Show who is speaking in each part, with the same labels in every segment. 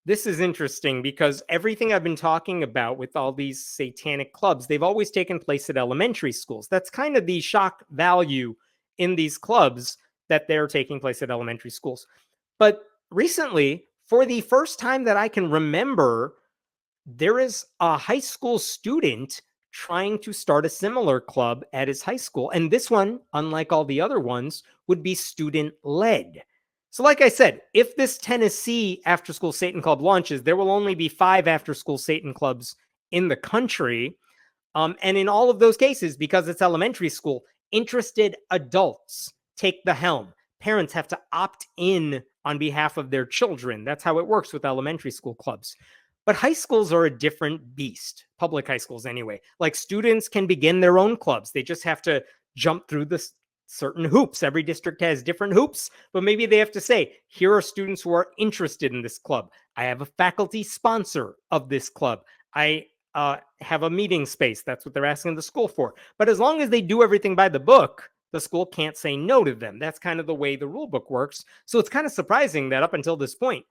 Speaker 1: This is interesting because everything I've been talking about with all these satanic clubs, they've always taken place at elementary schools. That's kind of the shock value in these clubs, that they're taking place at elementary schools. But recently, for the first time that I can remember, there is a high school student trying to start a similar club at his high school. And this one, unlike all the other ones, would be student led. So, like I said, if this Tennessee after school Satan club launches, there will only be 5 after school Satan clubs in the country. And in all of those cases, because it's elementary school, interested adults take the helm. Parents have to opt in on behalf of their children. That's how it works with elementary school clubs. But high schools are a different beast, public high schools anyway. Like, students can begin their own clubs. They just have to jump through the certain hoops. Every district has different hoops, but maybe they have to say, here are students who are interested in this club. I have a faculty sponsor of this club. I have a meeting space. That's what they're asking the school for. But as long as they do everything by the book, the school can't say no to them. That's kind of the way the rule book works. So it's kind of surprising that up until this point,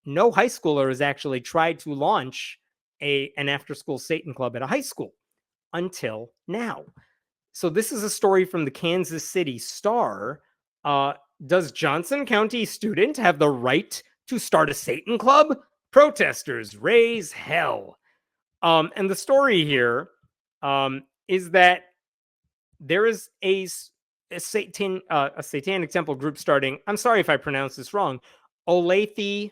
Speaker 1: no high schooler has actually tried to launch an after-school Satan club at a high school until now. So this is a story from the Kansas City Star. Does Johnson County student have the right to start a Satan club? Protesters raise hell. And the story here is that there is a satanic temple group starting. I'm sorry if I pronounced this wrong. Olathe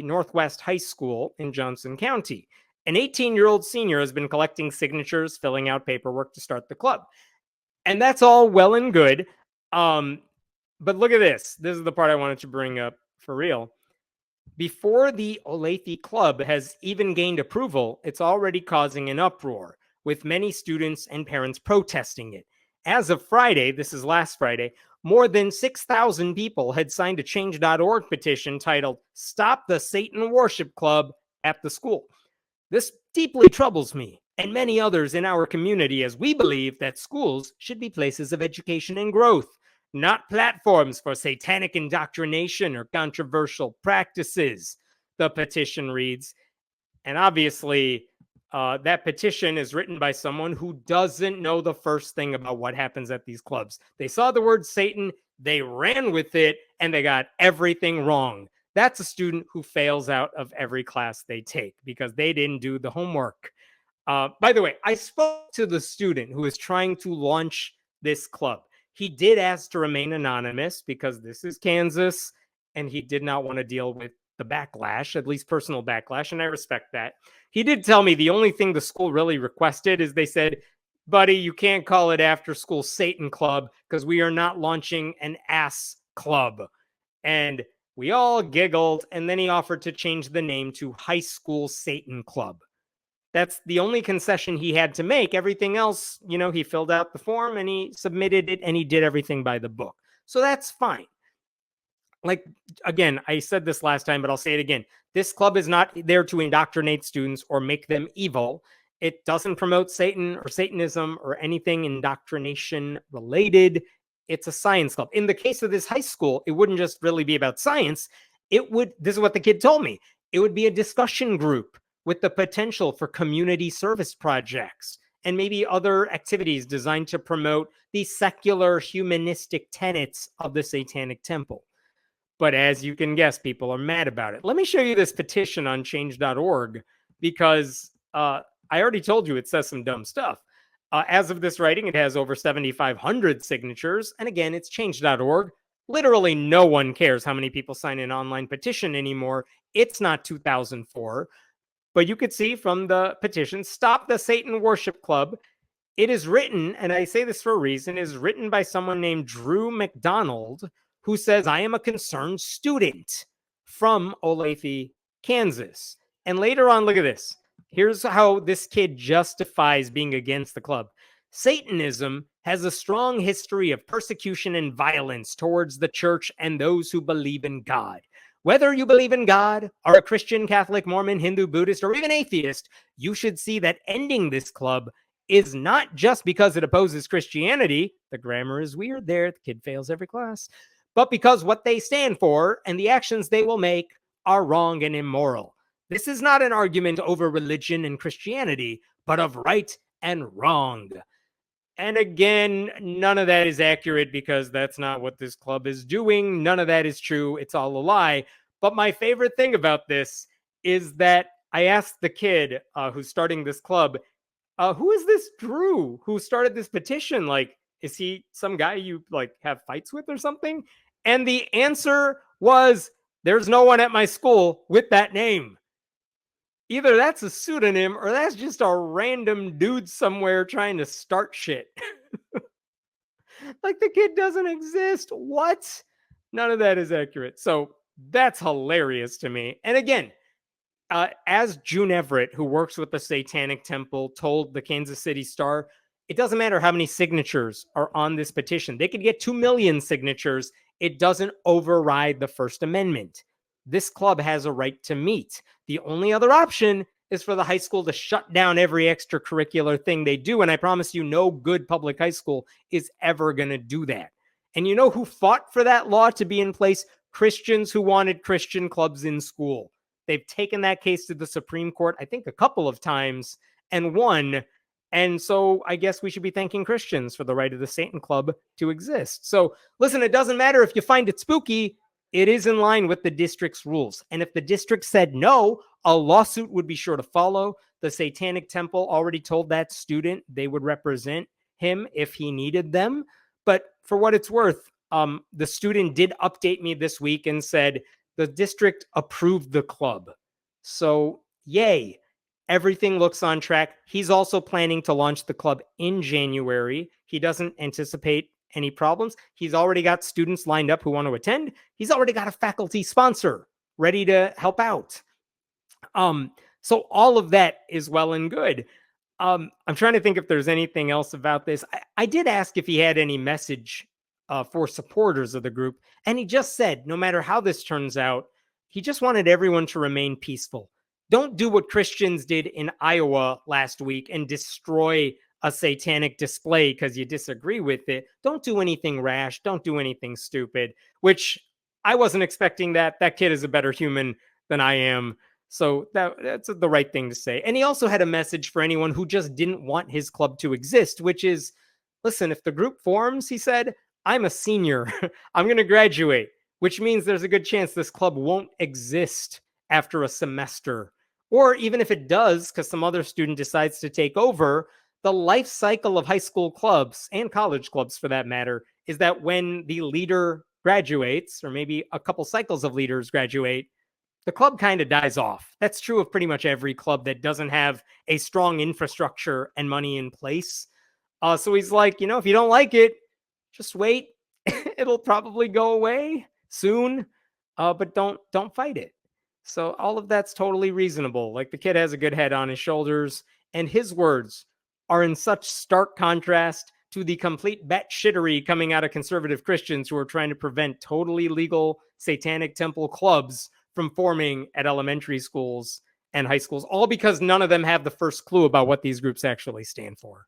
Speaker 1: Northwest High School in Johnson County. An 18-year-old senior has been collecting signatures, filling out paperwork to start the club. And that's all well and good. But look at this. This is the part I wanted to bring up for real. Before the Olathe Club has even gained approval, it's already causing an uproar, with many students and parents protesting it. As of Friday, this is last Friday, more than 6,000 people had signed a Change.org petition titled "Stop the Satan Worship Club" at the school. This deeply troubles me and many others in our community, as we believe that schools should be places of education and growth, not platforms for satanic indoctrination or controversial practices, the petition reads. And obviously, that petition is written by someone who doesn't know the first thing about what happens at these clubs. They saw the word Satan, they ran with it, and they got everything wrong. That's a student who fails out of every class they take because they didn't do the homework. By the way, I spoke to the student who is trying to launch this club. He did ask to remain anonymous because this is Kansas, and he did not want to deal with the backlash, at least personal backlash, and I respect that. He did tell me the only thing the school really requested is they said, buddy, you can't call it After School Satan Club because we are not launching an ass club. And we all giggled, and then he offered to change the name to High School Satan Club. That's the only concession he had to make. Everything else, he filled out the form and he submitted it and he did everything by the book. So that's fine. Like, again, I said this last time, but I'll say it again. This club is not there to indoctrinate students or make them evil. It doesn't promote Satan or Satanism or anything indoctrination related. It's a science club. In the case of this high school, it wouldn't just really be about science. This is what the kid told me. It would be a discussion group with the potential for community service projects and maybe other activities designed to promote the secular humanistic tenets of the Satanic Temple. But as you can guess, people are mad about it. Let me show you this petition on change.org because I already told you it says some dumb stuff. As of this writing, it has over 7,500 signatures. And again, it's change.org. Literally no one cares how many people sign an online petition anymore. It's not 2004. But you could see from the petition, Stop the Satan Worship Club. It is written, and I say this for a reason, is written by someone named Drew McDonald, who says, I am a concerned student from Olathe, Kansas. And later on, look at this. Here's how this kid justifies being against the club. Satanism has a strong history of persecution and violence towards the church and those who believe in God. Whether you believe in God, are a Christian, Catholic, Mormon, Hindu, Buddhist, or even atheist, you should see that ending this club is not just because it opposes Christianity. The grammar is weird there. The kid fails every class. But because what they stand for and the actions they will make are wrong and immoral. This is not an argument over religion and Christianity, but of right and wrong. And again, none of that is accurate because that's not what this club is doing. None of that is true. It's all a lie. But my favorite thing about this is that I asked the kid who's starting this club, who is this Drew who started this petition? Like, is he some guy you like have fights with or something? And the answer was, there's no one at my school with that name. Either that's a pseudonym or that's just a random dude somewhere trying to start shit. Like the kid doesn't exist. What? None of that is accurate. So that's hilarious to me. And again, as June Everett, who works with the Satanic Temple, told the Kansas City Star, it doesn't matter how many signatures are on this petition. They could get 2 million signatures. It doesn't override the First Amendment. This club has a right to meet. The only other option is for the high school to shut down every extracurricular thing they do. And I promise you, no good public high school is ever going to do that. And you know who fought for that law to be in place? Christians who wanted Christian clubs in school. They've taken that case to the Supreme Court, I think a couple of times, and won. And so I guess we should be thanking Christians for the right of the Satan Club to exist. So listen, it doesn't matter if you find it spooky. It is in line with the district's rules. And if the district said no, a lawsuit would be sure to follow. The Satanic Temple already told that student they would represent him if he needed them. But for what it's worth, the student did update me this week and said the district approved the club. So yay, everything looks on track. He's also planning to launch the club in January. He doesn't anticipate any problems. He's already got students lined up who want to attend. He's already got a faculty sponsor ready to help out. So all of that is well and good. I'm trying to think if there's anything else about this. I did ask if he had any message for supporters of the group, and he just said, no matter how this turns out, he just wanted everyone to remain peaceful. Don't do what Christians did in Iowa last week and destroy a satanic display because you disagree with it. Don't do anything rash. Don't do anything stupid, which I wasn't expecting that. That kid is a better human than I am. So that's the right thing to say. And he also had a message for anyone who just didn't want his club to exist, which is, listen, if the group forms, he said, I'm a senior. I'm going to graduate, which means there's a good chance this club won't exist after a semester. Or even if it does, because some other student decides to take over, the life cycle of high school clubs and college clubs for that matter is that when the leader graduates, or maybe a couple cycles of leaders graduate, the club kind of dies off. That's true of pretty much every club that doesn't have a strong infrastructure and money in place. So he's like, if you don't like it, just wait. It'll probably go away soon, but don't fight it. So all of that's totally reasonable. Like the kid has a good head on his shoulders, and his words are in such stark contrast to the complete batshittery coming out of conservative Christians who are trying to prevent totally legal satanic temple clubs from forming at elementary schools and high schools, all because none of them have the first clue about what these groups actually stand for.